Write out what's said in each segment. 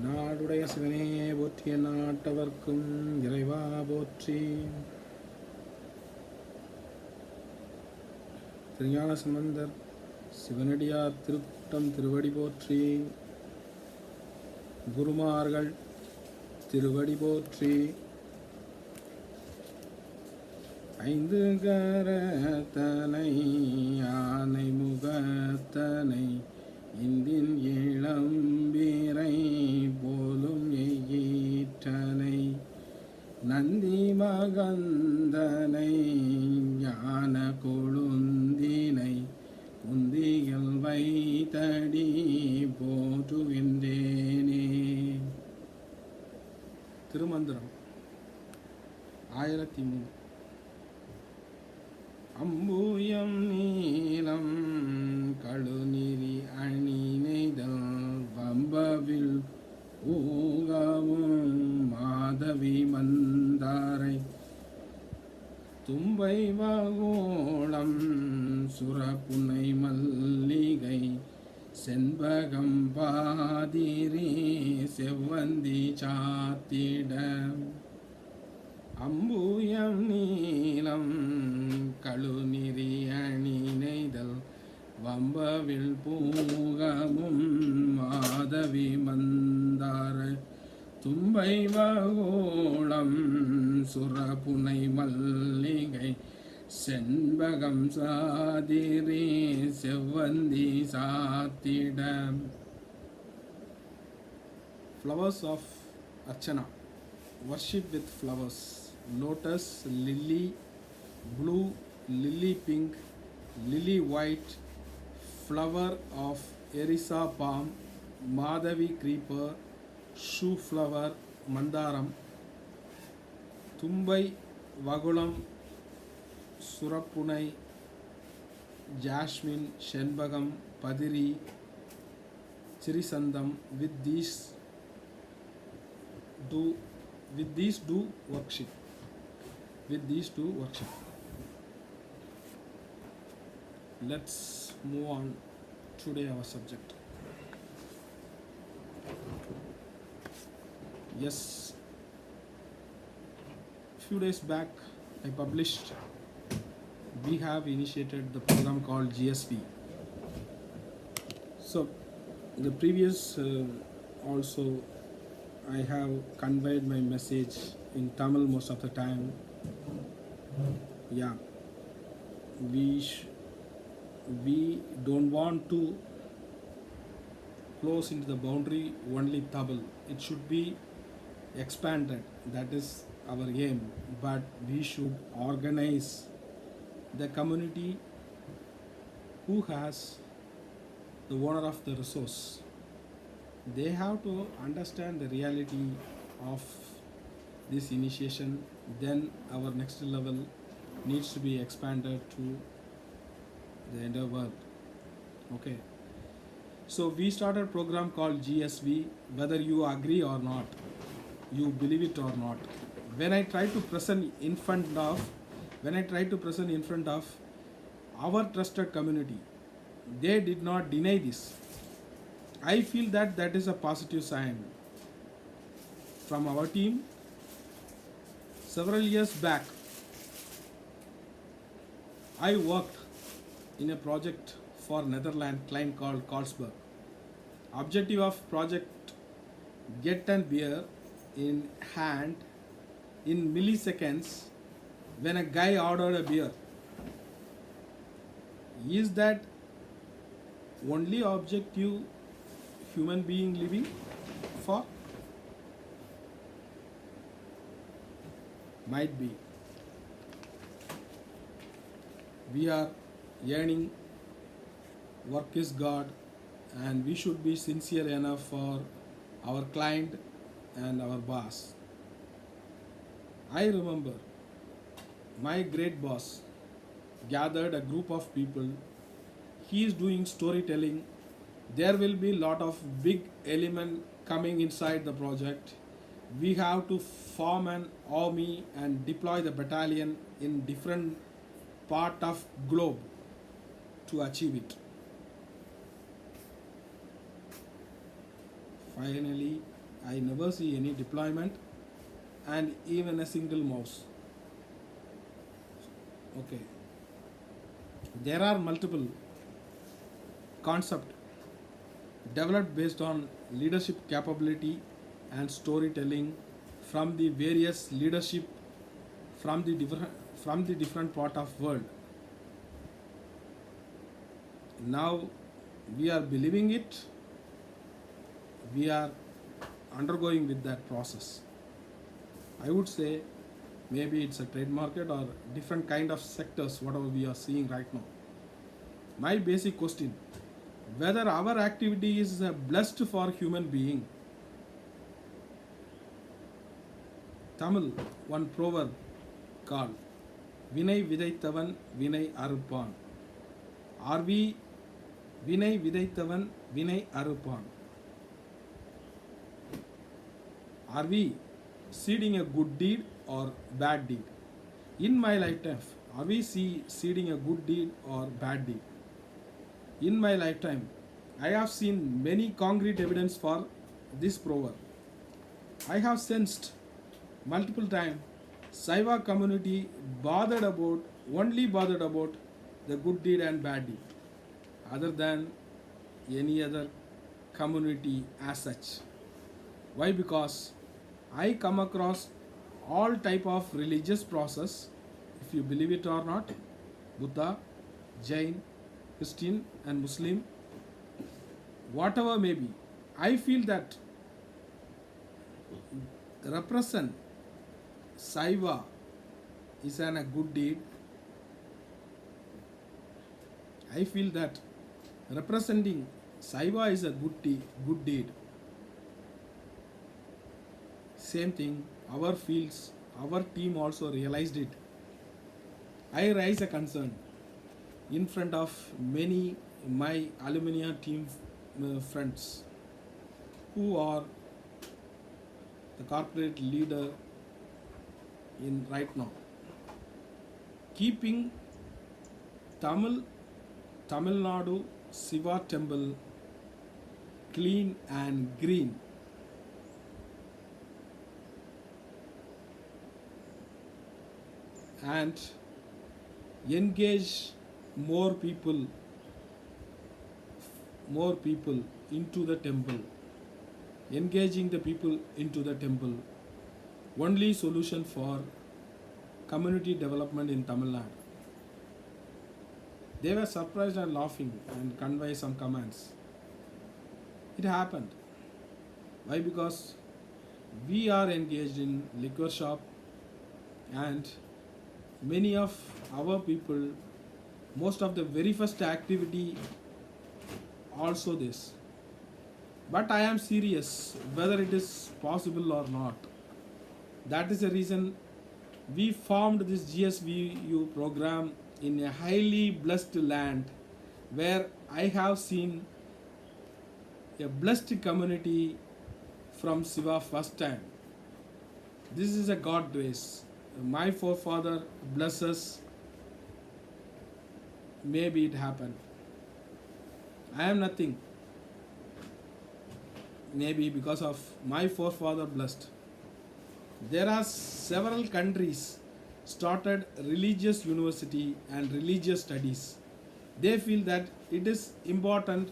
நாடுடைய சிவனே போற்றிய நாட்டவர்க்கும் இறைவா போற்றி. திருஞான சம்பந்தர் சிவனடியார் திருக்கூட்டம் திருவடி போற்றி. குருமார்கள் திருவடி போற்றி. ஐந்து கரத்தனை யானை முகத்தனை இந்தின் இளம்பீரை போலும் எயிற்றனை நந்தி மகந்தனை ஞான கொழுந்தினை உந்தியில் வைத்தடி போற்றுகின்றேனே. திருமந்திரம் 1003. அம்பூயம் நீலம் கழுநீரி அணிநெய்தல் வம்பவில் ஊகவும் மாதவி மந்தாரை தும்பை வகோளம் சுரப்புனை மல்லிகை செண்பகம் பாதிரி செவ்வந்தி சாத்திட அம்பூயம் நீலம் கழுநீரி அணிநெய்தல் வம்பவில் பூகமும் மாதவி மந்தார தும்பை வகோளம் சுரப்புனை மல்லிகை செண்பகம் சாதிரி செவ்வந்தி சாத்திட. Flowers of Archana. Worship with flowers: lotus, lily blue, lily pink, lily white, flower of erica palm, madhavi creeper, shoe flower, mandaram, tumbai vagulam, surapunai, jasmine, shenbagam, padiri, chirisandam. With these do worship. Let's move on today our subject. Yes, few days back I published, we have initiated the program called GSP. So the previous also I have conveyed my message in Tamil most of the time. Yeah, we don't want to close into the boundary only Tamil. It should be expanded. That is our aim. But we should organize the community who has the owner of the resource. They have to understand the reality of this initiation. Then our next level needs to be expanded to the entire world. Okay. So we started a program called GSV. Whether you agree or not, you believe it or not, when I try to present in front of our trusted community, they did not deny this. I feel that is a positive sign. From our team, several years back, I worked in a project for Netherlands client called Carlsberg. Objective of project: get a beer in hand in milliseconds when a guy ordered a beer. Is that only objective human being living for? Might be. We are yearning, work is God, and we should be sincere enough for our client and our boss. I remember my great boss gathered a group of people. He is doing storytelling. There will be a lot of big element coming inside the project. We have to form an army and deploy the battalion in different part of globe to achieve it. Finally, I never see any deployment and even a single mouse. Okay, there are multiple concepts developed based on leadership capability and storytelling from the various leadership from the different part of world. Now we are believing it, we are undergoing with that process. I would say maybe it's a trade market or different kind of sectors whatever we are seeing right now. My basic question, whether our activity is blessed for human being. Tamil, one proverb called Vinay Vidaithavan Vinay Arupan. Are we Vinay Vidaithavan Vinay Arupan? Are we seeding a good deed or bad deed? In my lifetime, are we seeding a good deed or bad deed? In my lifetime, I have seen many concrete evidence for this proverb. I have sensed multiple times Saiva community only bothered about the good deed and bad deed, other than any other community as such. Why? Because I come across all type of religious process, if you believe it or not, Buddha, Jain, Christian and Muslim, whatever may be. I feel that represent Saiva is a good deed. I feel that representing Saiva is a good deed. Same thing, our fields, our team also realized it. I raise a concern in front of many my alumni team friends who are the corporate leader in right now, keeping Tamil Nadu Shiva temple clean and green. And engage more people into the temple, engaging the people into the temple, only solution for community development in Tamil Nadu. They were surprised and laughing and convey some comments. It happened. Why? Because we are engaged in liquor shop and many of our people, most of the very first activity also this. But I am serious whether it is possible or not. That is the reason we formed this GSVU program in a highly blessed land where I have seen a blessed community from Shiva first time. This is a God grace. My forefather blesses, maybe it happened. I am nothing. Maybe because of my forefather blessed. There are several countries started religious university and religious studies. They feel that it is important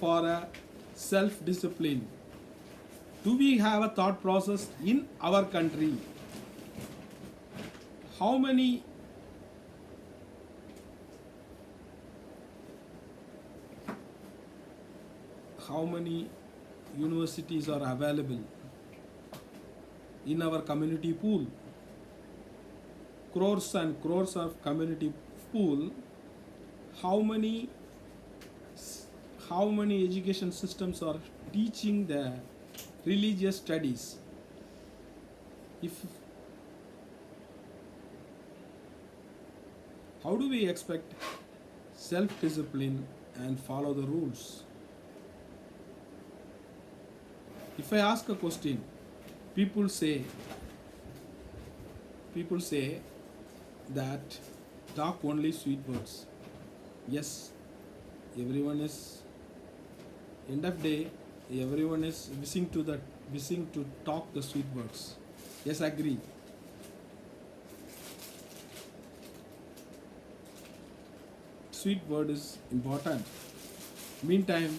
for a self-discipline. Do we have a thought process in our country? How many universities are available in our community pool? Crores and crores of community pool. How many education systems are teaching the religious studies? How do we expect self-discipline and follow the rules? If I ask a question, people say that talk only sweet words. Yes, everyone is end of day everyone is wishing to talk the sweet words. Yes, agree. Sweet word is important. Meantime,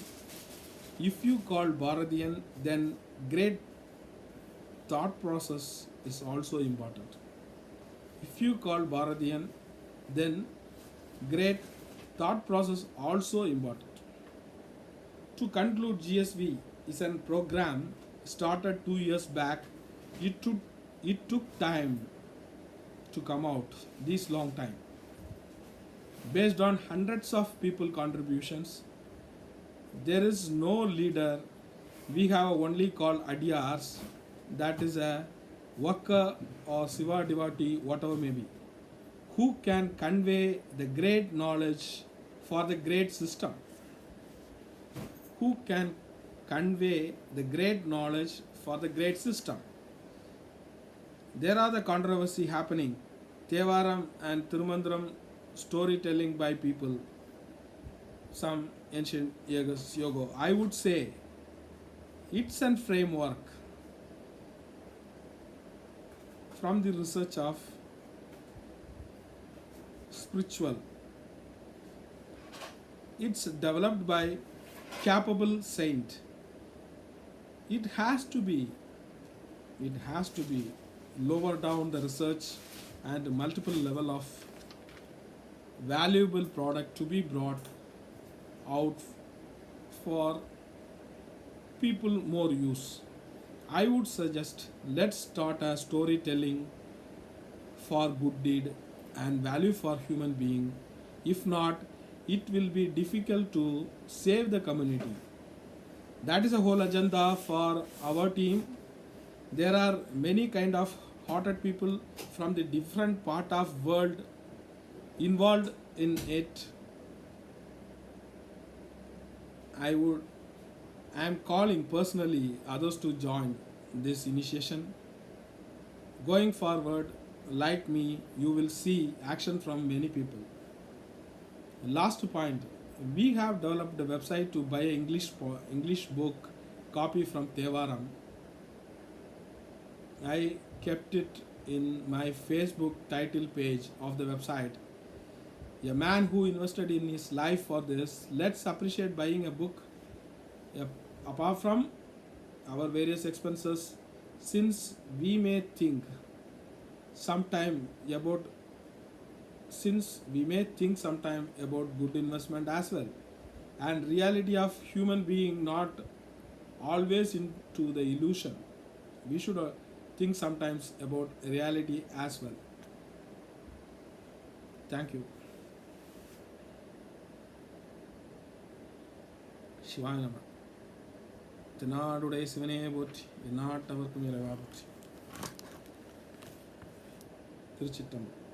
if you call Bharatian, then great thought process is also important. If you call Bharatian, then great thought process also important. To conclude, GSV is a program started 2 years back. It took time to come out this long time. Based on hundreds of people contributions, there is no leader. We have only called Adiyars, that is a worker or Siva devotee, whatever may be, who can convey the great knowledge for the great system. Who can convey the great knowledge for the great system. There are the controversy happening. Tevaram and Tirumandram storytelling by people, some ancient years ago. I would say it's a framework from the research of spiritual. It's developed by capable saint. It has to be lower down the research and multiple level of valuable product to be brought out for people more use. I would suggest let's start a storytelling for good deed and value for human being. If not, it will be difficult to save the community. That is a whole agenda for our team. There are many kind of hearted people from the different part of world involved in it. I am calling personally others to join this initiation. Going forward, like me, you will see action from many people. Last point, we have developed a website to buy English book copy from Tevaram. I kept it in my Facebook title page of the website. A man who invested in his life for this. Let's appreciate buying a book. Apart from our various expenses, since we may think sometime about good investment as well, and reality of human being not always into the illusion. We should think sometimes about reality as well. Thank you. சிவாய நம. தென்னாடுடைய சிவனே போற்றி, எந்நாட்டவர்க்கும் இறைவா போற்றி. திருச்சிற்றம்பலம்.